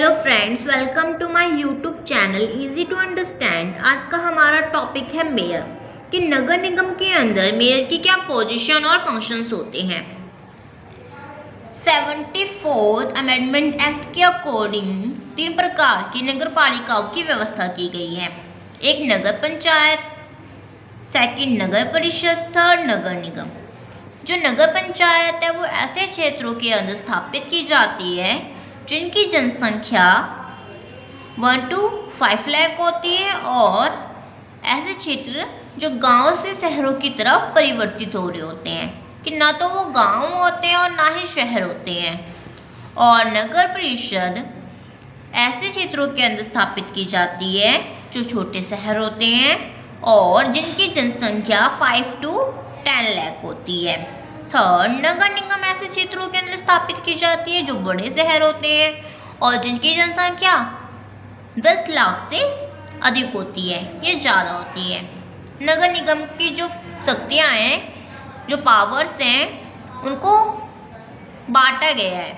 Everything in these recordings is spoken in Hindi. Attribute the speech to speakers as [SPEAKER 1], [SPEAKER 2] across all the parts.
[SPEAKER 1] Hello friends, welcome to my YouTube channel easy to understand. आज का हमारा टॉपिक है मेयर कि नगर निगम के अंदर मेयर की क्या पोजीशन और फंक्शंस होते हैं। 74th अमेंडमेंट एक्ट के अकॉर्डिंग 3 प्रकार की नगर पालिकाओं की व्यवस्था की गई है। एक नगर पंचायत, सेकंड नगर परिषद, थर्ड नगर निगम। जो नगर पंचायत है वो ऐसे क्षेत्रों के अंदर स्थापित की जाती है जिनकी जनसंख्या 1 to 5 लाख होती है और ऐसे क्षेत्र जो गांव से शहरों की तरफ परिवर्तित हो रहे होते हैं कि ना तो वो गांव होते हैं और ना ही शहर होते हैं। और नगर परिषद ऐसे क्षेत्रों के अंदर स्थापित की जाती है जो छोटे शहर होते हैं और जिनकी जनसंख्या 5 to 10 लाख होती है। थर्ड नगर निगम ऐसे क्षेत्रों के अंदर स्थापित की जाती है जो बड़े शहर होते हैं और जिनकी जनसंख्या 10 लाख से अधिक होती है, ये ज़्यादा होती है। नगर निगम की जो शक्तियाँ हैं, जो पावर्स हैं, उनको बांटा गया है,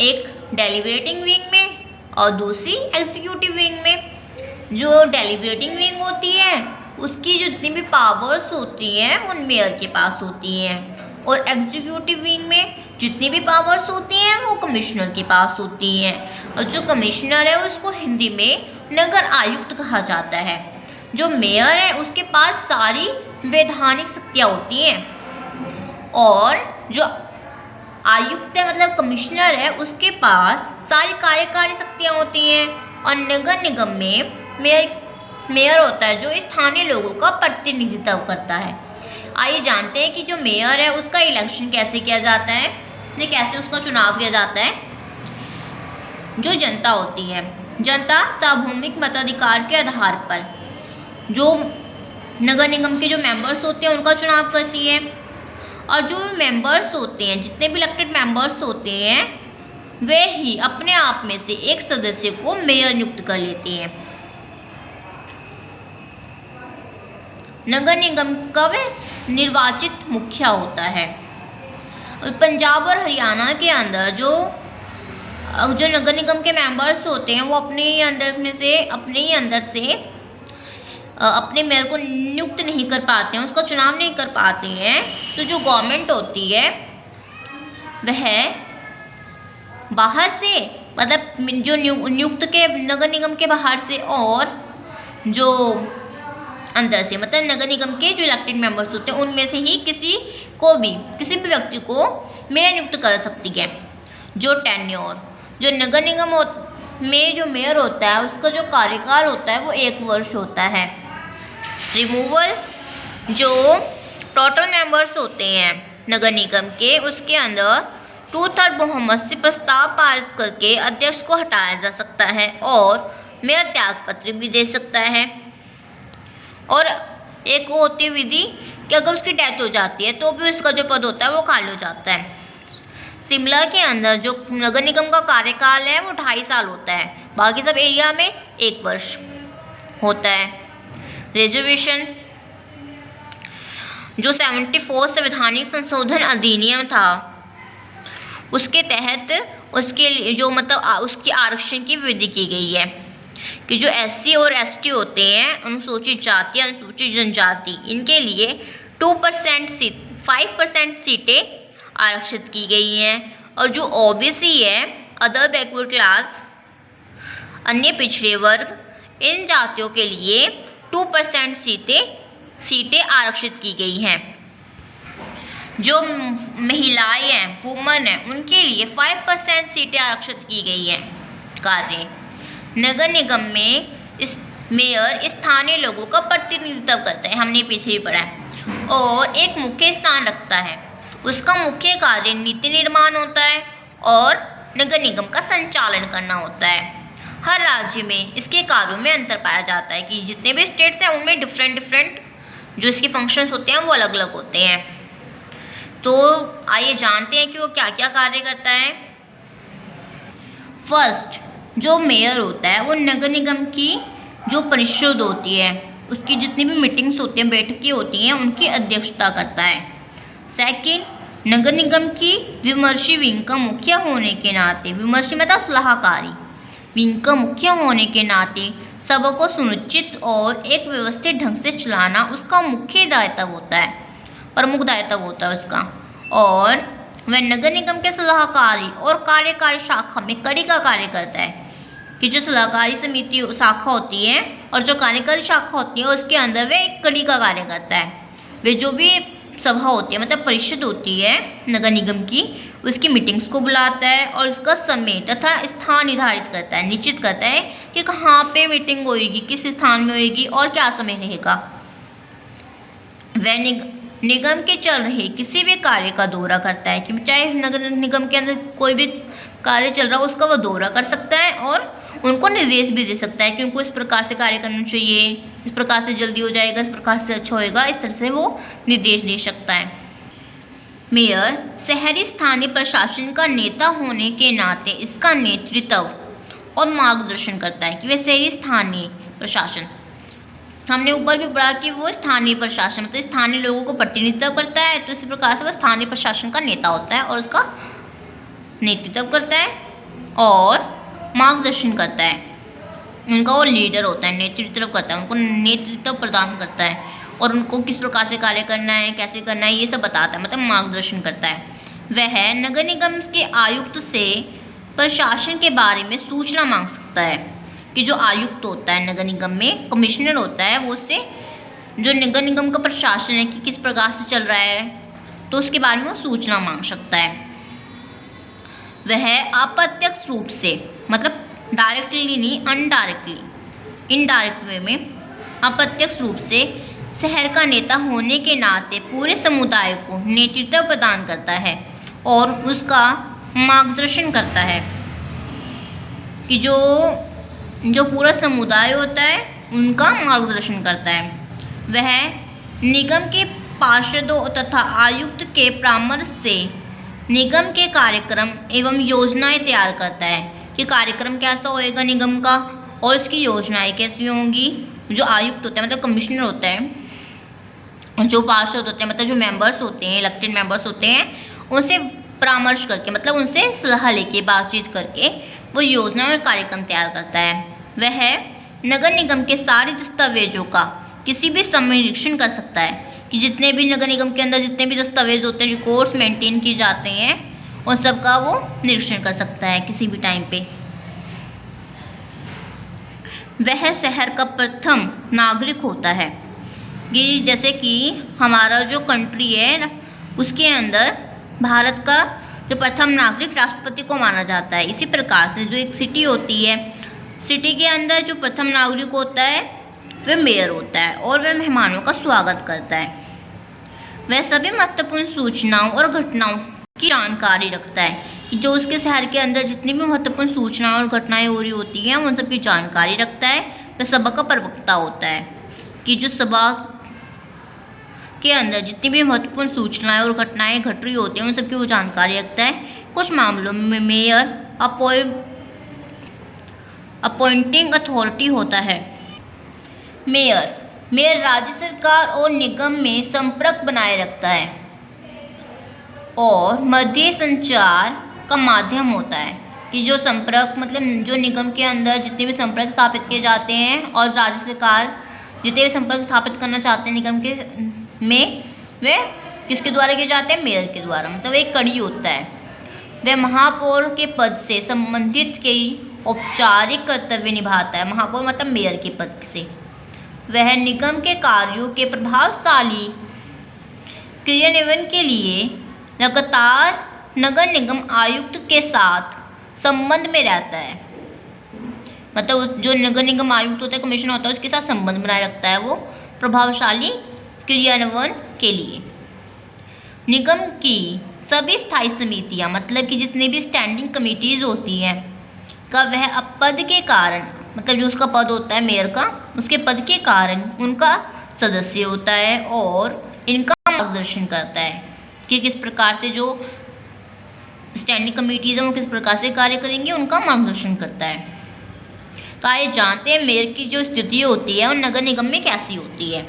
[SPEAKER 1] एक डेलिब्रेटिंग विंग में और दूसरी एग्जीक्यूटिव विंग में। जो डेलिब्रेटिंग विंग होती है उसकी जितनी भी पावर्स होती हैं वो मेयर के पास होती हैं और एग्जीक्यूटिव विंग में जितनी भी पावर्स होती हैं वो कमिश्नर के पास होती हैं। और जो कमिश्नर है उसको हिंदी में नगर आयुक्त कहा जाता है। जो मेयर है उसके पास सारी वैधानिक शक्तियाँ होती हैं और जो आयुक्त है मतलब कमिश्नर है उसके पास सारी कार्यकारी शक्तियाँ होती हैं। और नगर निगम में मेयर होता है जो स्थानीय लोगों का प्रतिनिधित्व करता है। आइए जानते हैं कि जो मेयर है उसका इलेक्शन कैसे किया जाता है, कैसे उसका चुनाव किया जाता है। जो जनता होती है, जनता सार्वभौमिक मताधिकार के आधार पर जो नगर निगम के जो मेंबर्स होते हैं उनका चुनाव करती है। और जो मेंबर्स होते हैं, जितने भी इलेक्टेड मेंबर्स होते हैं, वे ही अपने आप में से एक सदस्य को मेयर नियुक्त कर लेते हैं। नगर निगम का निर्वाचित मुखिया होता है। और पंजाब और हरियाणा के अंदर जो नगर निगम के मेंबर्स होते हैं वो अपने ही अंदर से अपने मेयर को नियुक्त नहीं कर पाते हैं, उसका चुनाव नहीं कर पाते हैं। तो जो गवर्नमेंट होती है वह बाहर से मतलब जो नियुक्त के नगर निगम के बाहर से और जो अंदर से मतलब नगर निगम के जो इलेक्टेड मेंबर्स होते हैं उनमें से ही किसी भी व्यक्ति को मेयर नियुक्त कर सकती है। जो टेन्योर, जो नगर निगम में जो मेयर होता है उसका जो कार्यकाल होता है वो 1 वर्ष होता है। रिमूवल, जो टोटल मेंबर्स होते हैं नगर निगम के उसके अंदर 2/3 बहुमत से प्रस्ताव पारित करके अध्यक्ष को हटाया जा सकता है और मेयर त्यागपत्र भी दे सकता है। और एक वो होती है विधि कि अगर उसकी डेथ हो जाती है तो भी उसका जो पद होता है वो खाली हो जाता है। शिमला के अंदर जो नगर निगम का कार्यकाल है वो 2.5 साल होता है, बाकी सब एरिया में 1 वर्ष होता है। रिजर्वेशन, जो 74 संवैधानिक संशोधन अधिनियम था उसके तहत उसके लिए जो उसकी आरक्षण की वृद्धि की गई है कि जो SC और ST होते हैं, अनुसूचित जाति अनुसूचित जनजाति, इनके लिए 5% सीटें आरक्षित की गई हैं। और जो OBC है, अदर बैकवर्ड क्लास, अन्य पिछड़े वर्ग, इन जातियों के लिए 2% सीटें आरक्षित की गई हैं। जो महिलाएं हैं, वुमन हैं, उनके लिए 5% सीटें आरक्षित की गई हैं। कार्य, नगर निगम में मेयर स्थानीय लोगों का प्रतिनिधित्व करता है, हमने पीछे भी पढ़ा है, और एक मुख्य स्थान रखता है। उसका मुख्य कार्य नीति निर्माण होता है और नगर निगम का संचालन करना होता है। हर राज्य में इसके कार्यों में अंतर पाया जाता है कि जितने भी स्टेट्स हैं उनमें डिफरेंट जो इसके फंक्शंस होते हैं वो अलग अलग होते हैं। तो आइए जानते हैं कि वो क्या क्या कार्य करता है। फर्स्ट, जो मेयर होता है वो नगर निगम की जो परिषद होती है उसकी जितनी भी मीटिंग्स होती हैं, बैठकें होती हैं, उनकी अध्यक्षता करता है। सेकंड, नगर निगम की विमर्शी विंग का मुखिया होने के नाते, विमर्शी मतलब सलाहकारी, विंग का मुखिया होने के नाते सभा को सुनिश्चित और एक व्यवस्थित ढंग से चलाना उसका मुख्य दायित्व होता है, प्रमुख दायित्व होता है उसका। और वह नगर निगम के सलाहकारी और कार्यकारी शाखा में कड़ी का कार्य करता है, कि जो सलाहकारी समिति शाखा होती है और जो कार्यकारी शाखा होती है उसके अंदर वह एक कड़ी का कार्य करता है। वे जो भी सभा होती है मतलब परिषद होती है नगर निगम की, उसकी मीटिंग्स को बुलाता है और उसका समय तथा स्थान निर्धारित करता है, निश्चित करता है कि कहाँ पे मीटिंग होएगी, किस स्थान में होएगी और क्या समय रहेगा। वह निगम के चल रहे किसी भी कार्य का दौरा करता है, कि चाहे नगर निगम के अंदर कोई भी कार्य चल रहा हो उसका वह दौरा कर सकता है और उनको निर्देश भी दे सकता है कि उनको इस प्रकार से कार्य करना चाहिए, इस प्रकार से जल्दी हो जाएगा, इस प्रकार से अच्छा होएगा, इस तरह से वो निर्देश दे सकता है। मेयर शहरी स्थानीय प्रशासन का नेता होने के नाते इसका नेतृत्व और मार्गदर्शन करता है, कि वह शहरी स्थानीय प्रशासन, हमने ऊपर भी पढ़ा कि वो स्थानीय प्रशासन मतलब स्थानीय लोगों को प्रतिनिधित्व करता है, तो इसी प्रकार से वो स्थानीय प्रशासन का नेता होता है और उसका नेतृत्व करता है और मार्गदर्शन करता है, उनका वो लीडर होता है, नेतृत्व करता है, उनको नेतृत्व प्रदान करता है और उनको किस प्रकार से कार्य करना है, कैसे करना है, ये सब बताता है, मतलब मार्गदर्शन करता है। वह नगर निगम के आयुक्त से प्रशासन के बारे में सूचना मांग सकता है, कि जो आयुक्त होता है नगर निगम में, कमिश्नर होता है, वो उससे जो नगर निगम का प्रशासन है कि किस प्रकार से चल रहा है तो उसके बारे में वो सूचना मांग सकता है। वह अप्रत्यक्ष रूप से मतलब डायरेक्टली नहीं, अनडायरेक्टली, इनडायरेक्ट वे में अप्रत्यक्ष रूप से शहर का नेता होने के नाते पूरे समुदाय को नेतृत्व प्रदान करता है और उसका मार्गदर्शन करता है, कि जो पूरा समुदाय होता है उनका मार्गदर्शन करता है। वह निगम के पार्षदों तथा आयुक्त के परामर्श से निगम के कार्यक्रम एवं योजनाएं तैयार करता है, कि कार्यक्रम कैसा होएगा निगम का और इसकी योजनाएं कैसी होंगी। जो आयुक्त होते हैं मतलब कमिश्नर होता है, जो पार्षद होते हैं मतलब जो मेंबर्स होते हैं, इलेक्टेड मेंबर्स होते हैं, उनसे परामर्श करके मतलब उनसे सलाह लेके बातचीत करके वो योजना और कार्यक्रम तैयार करता है। वह नगर निगम के सारे दस्तावेजों का किसी भी समय निरीक्षण कर सकता है, कि जितने भी नगर निगम के अंदर जितने भी दस्तावेज होते हैं, रिकॉर्ड्स मेंटेन किए जाते हैं, उन सब का वो निरीक्षण कर सकता है किसी भी टाइम पे। वह शहर का प्रथम नागरिक होता है, कि जैसे कि हमारा जो कंट्री है उसके अंदर भारत का जो प्रथम नागरिक राष्ट्रपति को माना जाता है, इसी प्रकार से जो एक सिटी होती है, सिटी के अंदर जो प्रथम नागरिक होता है वह मेयर होता है और वह मेहमानों का स्वागत करता है। वह सभी महत्वपूर्ण सूचनाओं और घटनाओं की जानकारी रखता है, कि जो उसके शहर के अंदर जितनी भी महत्वपूर्ण सूचनाएं और घटनाएं हो रही होती हैं उन सब की जानकारी रखता है। वह सभा का प्रवक्ता होता है, कि जो सभा के अंदर जितनी भी महत्वपूर्ण सूचनाएं और घटनाएं घट रही होती हैं उन सब की वो जानकारी रखता है। कुछ मामलों में मेयर अपॉइंटिंग अथॉरिटी होता है। मेयर राज्य सरकार और निगम में संपर्क बनाए रखता है और मध्य संचार का माध्यम होता है, कि जो संपर्क मतलब जो निगम के अंदर जितने भी संपर्क स्थापित किए जाते हैं और राज्य सरकार जितने भी संपर्क स्थापित करना चाहते हैं निगम के में, वे किसके द्वारा किए जाते हैं, मेयर के द्वारा, मतलब एक कड़ी होता है। वह महापौर के पद से संबंधित कई औपचारिक कर्तव्य निभाता है, महापौर मतलब मेयर के पद से। वह निगम के कार्यों के प्रभावशाली क्रियान्वयन के लिए लगातार नगर निगम आयुक्त के साथ संबंध में रहता है, मतलब जो नगर निगम आयुक्त होता है, कमिश्नर होता है, उसके साथ संबंध बनाए रखता है वो प्रभावशाली क्रियान्वयन के लिए। निगम की सभी स्थायी समितियां मतलब कि जितने भी स्टैंडिंग कमिटीज होती हैं का वह पद के कारण मतलब जो उसका पद होता है मेयर का, उसके पद के कारण उनका सदस्य होता है और इनका मार्गदर्शन करता है कि किस प्रकार से जो स्टैंडिंग कमिटीज हैं वो किस प्रकार से कार्य करेंगे, उनका मार्गदर्शन करता है। तो आइए जानते हैं मेयर की जो स्थिति होती है और नगर निगम में कैसी होती है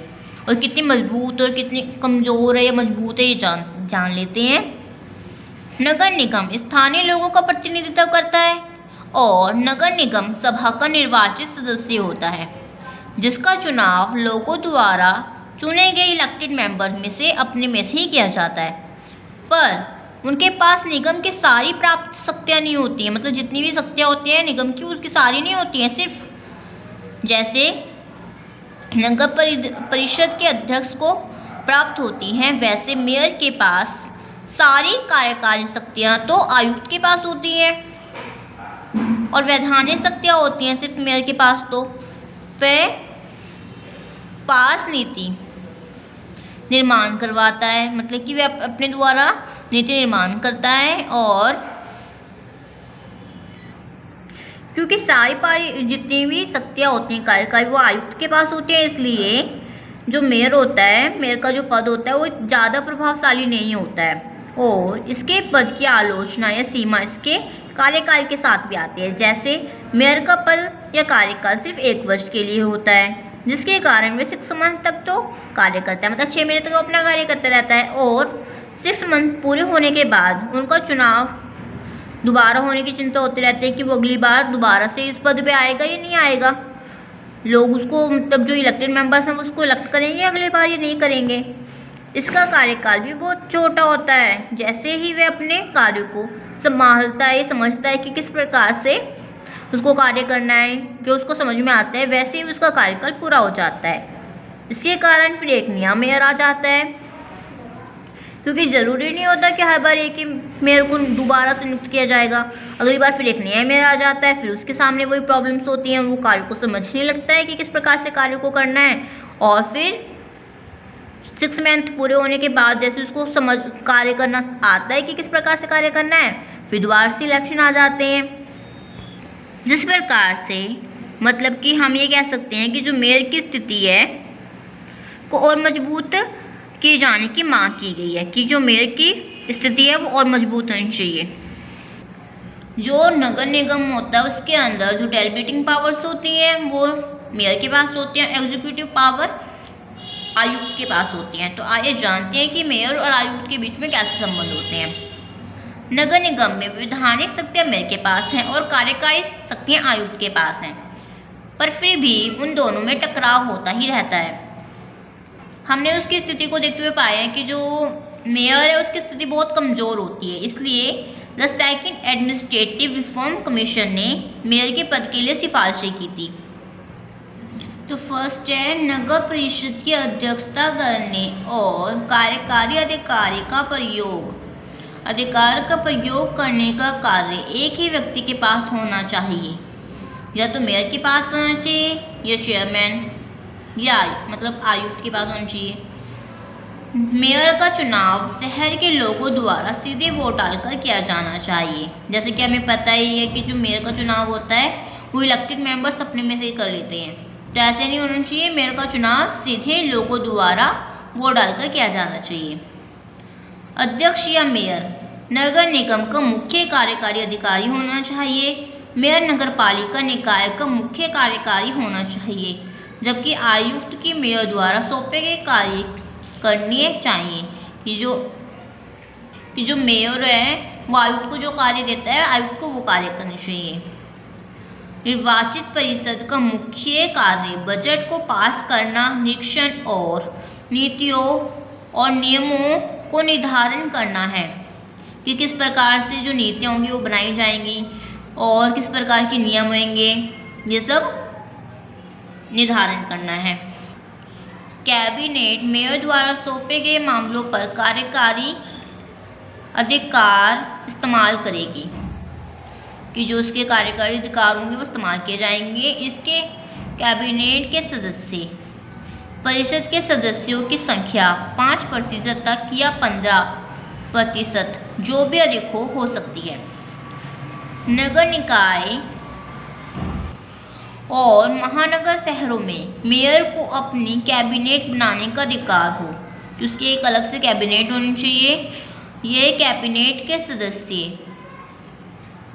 [SPEAKER 1] और कितनी मजबूत और कितनी कमज़ोर है या मजबूत है, ये जान लेते हैं। नगर निगम स्थानीय लोगों का प्रतिनिधित्व करता है और नगर निगम सभा का निर्वाचित सदस्य होता है, जिसका चुनाव लोगों द्वारा चुने गए इलेक्टेड मेंबर में से अपने में से ही किया जाता है। पर उनके पास निगम की सारी प्राप्त शक्तियाँ नहीं होती हैं, मतलब जितनी भी शक्तियाँ होती हैं निगम की उसकी सारी नहीं होती हैं। सिर्फ जैसे नगर परिषद के अध्यक्ष को प्राप्त होती हैं, वैसे मेयर के पास सारी कार्यकारी शक्तियाँ तो आयुक्त के पास होती हैं और वैधानिक शक्तियाँ होती हैं सिर्फ मेयर के पास। तो वह पास नीति निर्माण करवाता है, मतलब कि वह अपने द्वारा नीति निर्माण करता है। और क्योंकि सारी जितनी भी शक्तियाँ होती हैं कार्यकारी वो आयुक्त के पास होती है, इसलिए जो मेयर होता है, मेयर का जो पद होता है वो ज़्यादा प्रभावशाली नहीं होता है और इसके पद की आलोचना या सीमा इसके कार्यकाल के साथ भी आती है। जैसे मेयर का पद या कार्यकाल सिर्फ 1 वर्ष के लिए होता है, जिसके कारण वे 6 मंथ तक तो कार्य करता है, मतलब 6 महीने तक वो अपना कार्य करता रहता है और 6 मंथ पूरे होने के बाद उनका चुनाव दोबारा होने की चिंता होती रहती है कि वो अगली बार दोबारा से इस पद पे आएगा या नहीं आएगा। लोग उसको, मतलब जो इलेक्टेड मेंबर्स हैं वो उसको इलेक्ट करेंगे अगली बार या नहीं करेंगे। इसका कार्यकाल भी बहुत छोटा होता है। जैसे ही वह अपने कार्य को संभालता है, समझता है कि किस प्रकार से उसको कार्य करना है, कि उसको समझ में आता है, वैसे ही उसका कार्यकाल पूरा हो जाता है। इसके कारण फिर एक नया मेयर आ जाता है, क्योंकि ज़रूरी नहीं होता कि हर बार एक ही मेयर को दोबारा से नियुक्त किया जाएगा। अगली बार फिर एक नया मेयर आ जाता है, फिर उसके सामने वही प्रॉब्लम्स होती हैं, वो कार्य को समझने लगता है कि किस प्रकार से कार्य को करना है। और फिर 6 मंथ पूरे होने के बाद जैसे उसको समझ कार्य करना आता है कि किस प्रकार से कार्य करना है, फिर दोबारा से इलेक्शन आ जाते हैं। जिस प्रकार से, मतलब कि हम ये कह सकते हैं कि जो मेयर की स्थिति है को और मजबूत किए जाने की मांग की गई है, कि जो मेयर की स्थिति है वो और मजबूत होनी चाहिए। जो नगर निगम होता है उसके अंदर जो डेलिब्रेटिंग पावर्स होती हैं वो मेयर के पास होती हैं, एग्जीक्यूटिव पावर आयुक्त के पास होती हैं। तो आइए जानते हैं कि मेयर और आयुक्त के बीच में कैसे संबंध होते हैं। नगर निगम में वैधानिक शक्तियाँ मेयर के पास हैं और कार्यकारी शक्तियाँ आयुक्त के पास हैं, पर फिर भी उन दोनों में टकराव होता ही रहता है। हमने उसकी स्थिति को देखते हुए पाया है कि जो मेयर है उसकी स्थिति बहुत कमज़ोर होती है, इसलिए the second administrative reform commission ने मेयर के पद के लिए सिफारिशें की थी। तो फर्स्ट है, नगर परिषद की अध्यक्षता करने और कार्यकारी अधिकार का प्रयोग करने का कार्य एक ही व्यक्ति के पास होना चाहिए, या तो मेयर के पास होना चाहिए या चेयरमैन या मतलब आयुक्त के पास होना चाहिए। मेयर का चुनाव शहर के लोगों द्वारा सीधे वोट डालकर किया जाना चाहिए। जैसे कि हमें पता ही है कि जो मेयर का चुनाव होता है वो इलेक्टेड मेंबर्स अपने में से ही कर लेते हैं, तो ऐसे नहीं होना चाहिए। मेयर का चुनाव सीधे लोगों द्वारा वोट डालकर किया जाना चाहिए। अध्यक्ष या मेयर नगर निगम का मुख्य कार्यकारी अधिकारी होना चाहिए। मेयर नगर पालिका निकाय का मुख्य कार्यकारी होना चाहिए, जबकि आयुक्त की मेयर द्वारा सौंपे गए कार्य करने चाहिए। कि जो मेयर है वो आयुक्त को जो कार्य देता है आयुक्त को वो कार्य करने चाहिए। निर्वाचित परिषद का मुख्य कार्य बजट को पास करना, निरीक्षण और नीतियों और नियमों को निर्धारण करना है कि किस प्रकार से जो नीतियाँ होंगी वो बनाई जाएंगी और किस प्रकार के नियम होंगे, ये सब निर्धारण करना है। कैबिनेट मेयर द्वारा सौंपे गए मामलों पर कार्यकारी अधिकार इस्तेमाल करेगी, कि जो उसके कार्यकारी अधिकार होंगे वो इस्तेमाल किए जाएंगे। इसके कैबिनेट के सदस्य परिषद के सदस्यों की संख्या 5% तक या 15% जो भी अधिक हो सकती है। नगर निकाय और महानगर शहरों में मेयर को अपनी कैबिनेट बनाने का अधिकार हो, तो उसकी एक अलग से कैबिनेट होनी चाहिए। ये कैबिनेट के सदस्य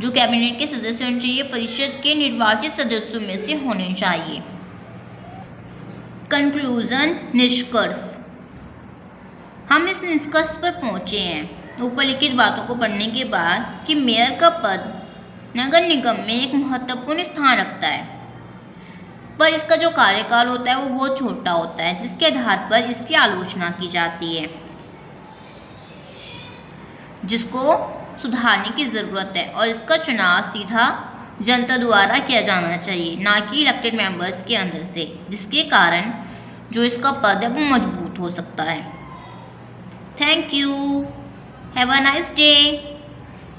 [SPEAKER 1] जो कैबिनेट के सदस्य होने चाहिए परिषद के निर्वाचित सदस्यों में से होने चाहिए। कंक्लूजन, निष्कर्ष। हम इस निष्कर्ष पर पहुँचे हैं ऊपर लिखित बातों को पढ़ने के बाद कि मेयर का पद नगर निगम में एक महत्वपूर्ण स्थान रखता है, पर इसका जो कार्यकाल होता है वो बहुत छोटा होता है, जिसके आधार पर इसकी आलोचना की जाती है, जिसको सुधारने की ज़रूरत है। और इसका चुनाव सीधा जनता द्वारा किया जाना चाहिए, ना कि इलेक्टेड मेंबर्स के अंदर से, जिसके कारण जो इसका पद है वो मजबूत हो सकता है। Thank you. Have a nice day.